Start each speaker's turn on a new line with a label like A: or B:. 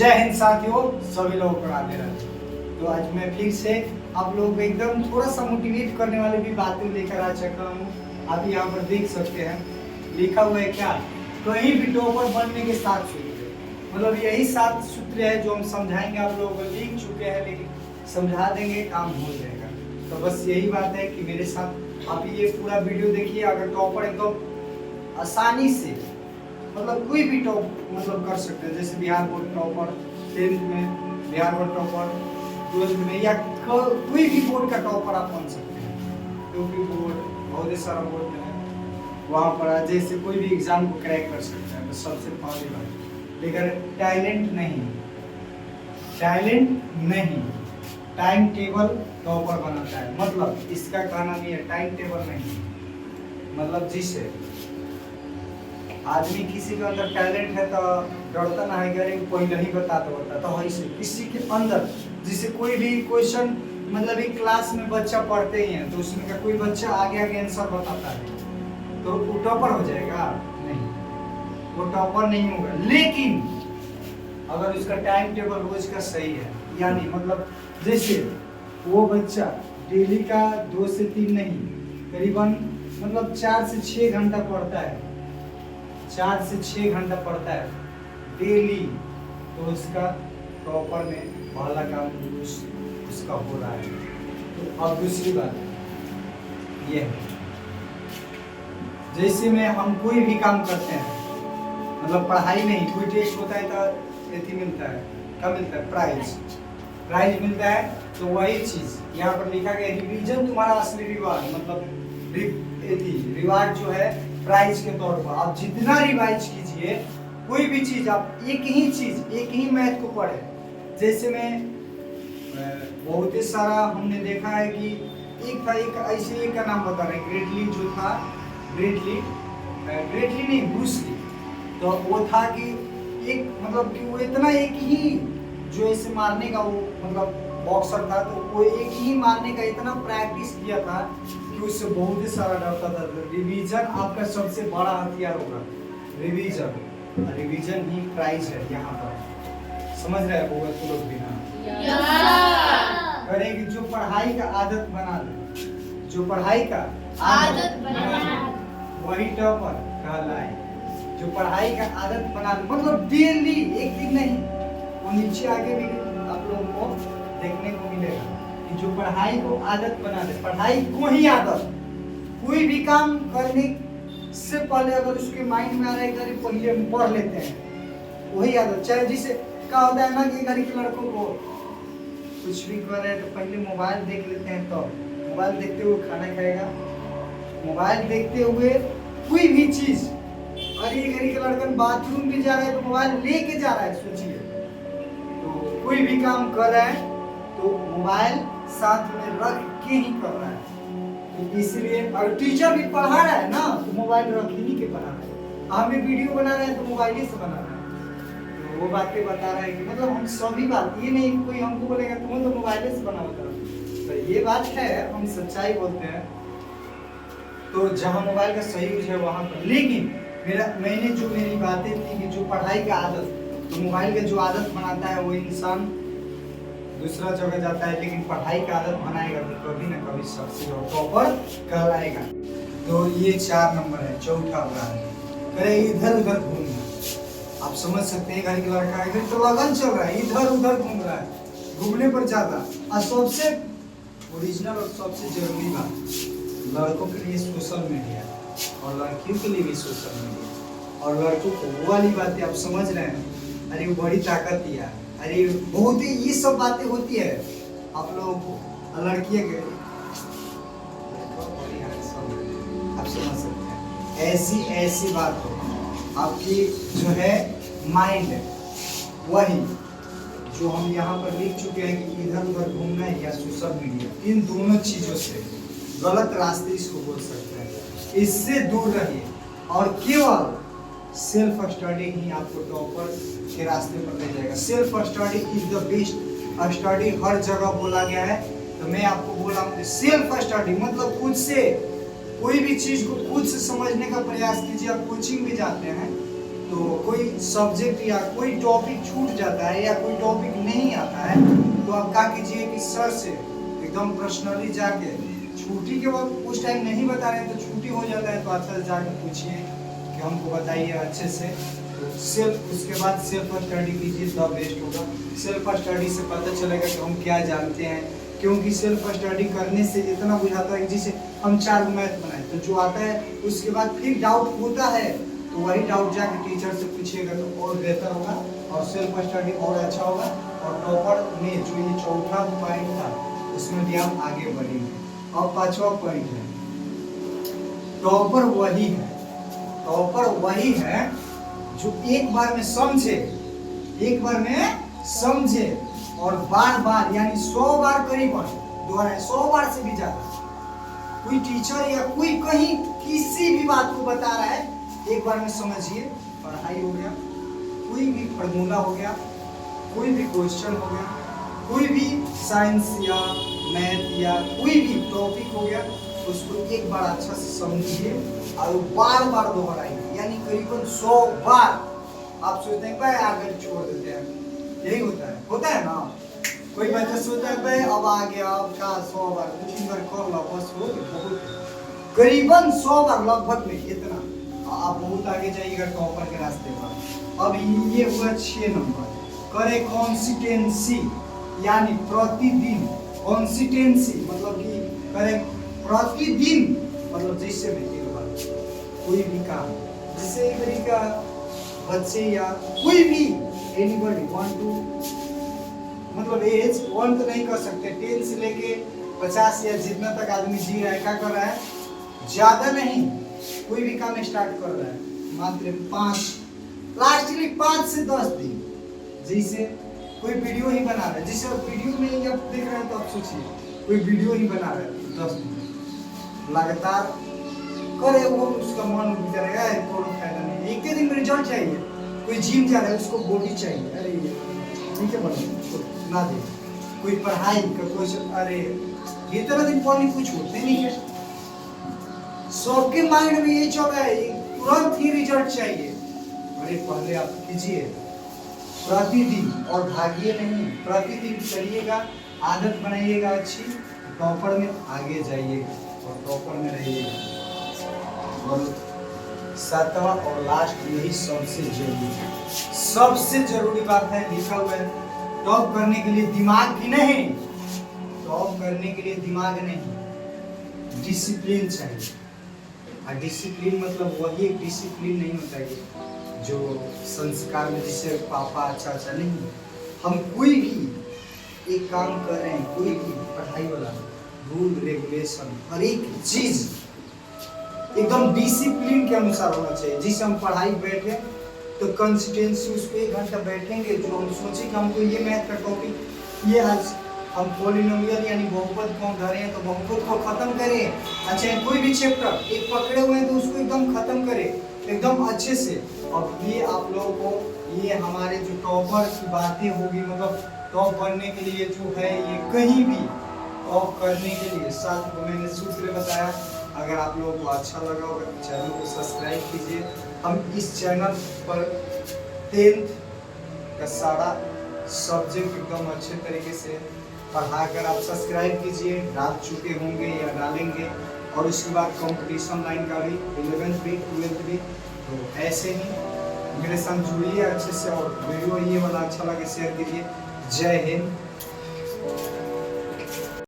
A: जय हिंद साथियों, सभी लोगों को राधे राधे। तो आज मैं फिर से आप लोगों को एकदम थोड़ा सा मोटिवेट करने वाले भी बातें लेकर आ चुका हूँ। आप यहाँ पर देख सकते हैं, लिखा हुआ है क्या, कहीं भी टॉपर बनने के 7 सूत्र। मतलब यही 7 सूत्र है जो हम समझाएंगे। आप लोगों को लिख चुके हैं, लेकिन समझा देंगे, काम हो जाएगा। तो बस यही बात है कि मेरे साथ आप ये पूरा वीडियो देखिए। अगर टॉपर एकदम आसानी से मतलब कोई भी टॉप मतलब कर सकते हैं, जैसे बिहार बोर्ड टॉपर 10th में, बिहार बोर्ड टॉपर 12th में, या कोई भी बोर्ड का टॉपर आप बन सकते हैं। यूपी बोर्ड, बहुत ही सारा बोर्ड में है, वहाँ पर जैसे कोई भी एग्जाम को क्रैक कर सकते हैं। तो सबसे पहली बात, लेकिन टैलेंट नहीं, टाइम टेबल टॉपर बनाता है। मतलब इसका कहना नहीं है टाइम टेबल नहीं, मतलब जिसे आदमी किसी के अंदर टैलेंट है तो डरता ना है कि अरे पहले ही बता तो ऐसे किसी के अंदर, जिसे कोई भी क्वेश्चन मतलब एक क्लास में बच्चा पढ़ते ही है तो उसमें का कोई बच्चा आगे आंसर बताता है तो वो टॉपर हो जाएगा? नहीं, वो टॉपर नहीं होगा। लेकिन अगर उसका टाइम टेबल रोज का सही है, यानी मतलब जैसे वो बच्चा डेली का 2 से 3 नहीं, करीबन मतलब 4 से 6 घंटा पढ़ता है, 4 से 6 घंटा पढ़ता है डेली, तो उसका टॉपर में पहला काम उसका हो रहा है। तो अब दूसरी बात ये है, जैसे में हम कोई भी काम करते हैं, मतलब पढ़ाई नहीं, कोई टेस्ट होता है तो एथी मिलता है, क्या मिलता है? प्राइज मिलता है। तो वही चीज यहाँ पर लिखा गया, रिवीजन तुम्हारा असली रिवार्ड, मतलब रिवार्ड जो है प्राइज के तौर पर। आप जितना रिवाइज कीजिए कोई भी चीज, आप एक ही मैथ को पढ़े। जैसे में बहुत ही सारा हमने देखा है कि एक था, एक ऐसे एक का नाम बता रहे हैं, ग्रेटली जो था, ग्रेटली नहीं, ब्रूस ली। तो वो था कि एक मतलब कि वो इतना एक ही जो ऐसे मारने का वो मतलब बॉक्सर था, तो वो एक ही मारने का इतना प्रैक्टिस किया था कि उससे बहुत ही सारा डरता था। रिवीजन आपका सबसे बड़ा हथियार होगा, रिवीजन ही प्राइज है यहाँ पर। समझ रहे हैं होगा तो लोग भी ना करेंगे। जो पढ़ाई का आदत बना ले, जो पढ़ाई का आदत बना वही टॉपर कहलाए। जो पढ़ाई का आदत बना ले, मतलब डेली, एक दिन नहीं, वो नीचे आगे भी आप लोगों को देखने को मिलेगा कि जो पढ़ाई को आदत बना ले, पढ़ाई को ही आदत, कोई भी काम करने से पहले अगर उसके माइंड में आ रहा है कि पहले हम पढ़ लेते हैं, वही आदत। चाहे जिसे क्या होता है ना कि घर के लड़कों को कुछ भी कर रहे हैं तो पहले मोबाइल देख लेते हैं, तो मोबाइल देखते हुए खाना खाएगा, मोबाइल देखते हुए कोई भी चीज। अरे घर के लड़का बाथरूम भी जा रहा है तो मोबाइल लेके जा रहा है, सोचिए। तो कोई भी काम कर रहा है तो मोबाइल साथ में रख के ही कर रहा है। तो इसलिए अगर टीचर भी पढ़ा रहा है ना तो मोबाइल रख ही के पढ़ा रहा है। हमें वीडियो बना रहे हैं तो मोबाइल से बना रहा है। तो वो बातें बता रहा है कि मतलब हम सभी बात, ये नहीं कोई हमको बोलेगा तुम तो मोबाइल से बनाओ। तो ये बात है, हम सच्चाई बोलते हैं। तो जहाँ मोबाइल का सही यूज है वहाँ पर। लेकिन मैंने जो मेरी बातें थी कि जो पढ़ाई का आदत, तो मोबाइल का जो आदत बनाता है वो इंसान दूसरा जगह जाता है, लेकिन पढ़ाई का आदत बनाएगा तो कभी ना कभी सबसे टॉपर कहलाएगा। तो ये 4 नंबर है। चौथा है इधर उधर घूमना। आप समझ सकते हैं, घर के लड़का इधर तो लगन चल रहा है, इधर उधर घूम रहा है, घूमने पर ज्यादा। और सबसे ओरिजिनल और सबसे जरूरी बात, लड़कों के लिए सोशल मीडिया और लड़कियों के लिए भी सोशल मीडिया। और लड़कों को वो वाली बातें आप समझ रहे हैं, अरे वो बड़ी ताकत दिया, अरे बहुत ही ये सब बातें होती है आप लोगों को। और लड़कियां के आप समझ सकते हैं, ऐसी बात हो आपकी जो है माइंड, वही जो हम यहाँ पर लिख चुके हैं कि इधर उधर घूमना है या सोशल मीडिया, इन दोनों चीजों से, गलत रास्ते इसको बोल सकते हैं, इससे दूर रहिए। और केवल सेल्फ स्टडी ही आपको टॉपर के रास्ते पर ले जाएगा। Self study is the best study, हर जगह बोला गया है। तो मैं आपको बोल रहा हूँ सेल्फ स्टडी मतलब खुद से कोई भी चीज को खुद से समझने का प्रयास कीजिए। आप कोचिंग भी जाते हैं तो कोई सब्जेक्ट या कोई टॉपिक छूट जाता है या कोई टॉपिक नहीं आता है तो आप क्या कीजिए कि सर से एकदम पर्सनली जाके, छुट्टी के वक्त उस टाइम नहीं बता रहे हैं तो छुट्टी हो जाता है तो अच्छा से जाके पूछिए कि हमको बताइए अच्छे से। तो सेल्फ, उसके बाद सेल्फ स्टडी कीजिए तब बेस्ट होगा। सेल्फ स्टडी से पता चलेगा कि हम क्या जानते हैं, क्योंकि सेल्फ स्टडी करने से इतना बुझाता है कि जैसे हम 4 मैथ बनाए तो जो आता है उसके बाद फिर डाउट होता है तो वही डाउट जाके टीचर से पूछिएगा तो और बेहतर होगा और सेल्फ स्टडी और अच्छा होगा। और टॉपर में जो ये चौथा पॉइंट था उसमें भी हम आगे बढ़ेंगे। अब 5वां पॉइंट है, टॉपर वही है, टॉपर वही है जो एक बार में समझे, एक बार में समझे और बार बार यानी 100 बार करीबन दोहराए, 100 बार से भी ज्यादा। कोई टीचर या कोई कहीं किसी भी बात को बता रहा है, एक बार में समझिए। पढ़ाई हो गया, कोई भी फॉर्मूला हो गया, कोई भी क्वेश्चन हो गया, कोई भी साइंस या मैथ या कोई भी टॉपिक हो गया, उसको एक बार अच्छा से समझिए और बार बार दोहराइए, यानी करीबन 100 बार। आप सोचते हैं भाई आगे छोड़ देते हैं, यही होता है ना। कोई बच्चा सोचता है भाई अब आ गया, अब का 100 बार 2-3 बार कर लो बस हो गया, करीबन 100 बार लगभग में इतना। आप बहुत आगे जाइएगा टॉपर के रास्ते पर। अब ये हुआ 6 नंबर, करे कंसिस्टेंसी यानी प्रतिदिन। कंसिस्टेंसी मतलब कि करे प्रतिदिन, मतलब जैसे में एक बार कोई भी काम, जैसे एक तरीका बच्चे या कोई भी एनीबॉडी वांट टू, मतलब एज 1 तो नहीं कर सकते, 10 से लेके 50 या जितना तक आदमी जी रहा है, क्या कर रहा है, ज्यादा नहीं, कोई भी काम स्टार्ट कर रहा है मात्र 5 लास्टली 5 से 10 दिन। जैसे कोई वीडियो ही बना रहा है, जैसे वीडियो में ही आप देख रहे हैं तो आप सोचिए कोई वीडियो ही बना रहा है 10 दिन लगातार करे, वो उसका मन उठ जाएगा, कोई फायदा नहीं। एक दिन में रिजल्ट चाहिए। कोई जिम जा रहा है उसको बॉडी चाहिए, अरे ठीक है बनो ना दे। कोई पढ़ाई का क्वेश्चन, अरे इतना दिन पढ़ने कुछ होते नहीं है, सबके माइंड में ये चल रहा है तुरंत ही रिजल्ट चाहिए। अरे पहले आप कीजिए प्रतिदिन और भागिए नहीं, प्रतिदिन करिएगा, आदत बनाइएगा अच्छी, टॉपर में आगे जाइएगा और टॉपर में रहिएगा। और 7वां और लास्ट, यही सबसे जरूरी है, सबसे जरूरी बात है, लिखा हुआ है, टॉप करने के लिए दिमाग की नहीं, टॉप करने के लिए दिमाग नहीं, डिसिप्लिन चाहिए। और डिसिप्लिन मतलब वही एक डिसिप्लिन नहीं होता है जो संस्कार में जिससे पापा अच्छा नहीं। हम कोई भी एक काम कर रहे हैं, कोई भी पढ़ाई वाला रूल रेगुलेशन हर एक चीज एकदम डिसिप्लिन के अनुसार होना चाहिए। जिसे हम पढ़ाई बैठे तो कंसिस्टेंसी उसको 1 घंटा बैठेंगे, जो हम सोचे कि हमको ये मैथ का टॉपिक, ये आज हम पॉलिनोमियल यानी बहुपद को धरे हैं तो बहुपद को खत्म करें। अच्छा कोई भी चैप्टर एक पकड़े हुए हैं तो उसको एकदम खत्म करें एकदम अच्छे से। अब ये आप लोगों को ये हमारे जो टॉपर की बातें होगी, मतलब टॉप बनने के लिए जो है ये कहीं भी टॉप करने के लिए साथ को मैंने सूत्र बताया। अगर आप लोगों को अच्छा लगा होगा तो चैनल को सब्सक्राइब कीजिए। हम इस चैनल पर 10th का सारा सब्जेक्ट एकदम अच्छे तरीके से पढ़ाकर आप सब्सक्राइब कीजिए, डाल चुके होंगे या डालेंगे। और उसके बाद कंपटीशन लाइन का भी 11th भी 12th भी, तो ऐसे ही मेरे साथ जुड़िए अच्छे से। और वीडियो ये वाला अच्छा लगे शेयर कीजिए। जय हिंद।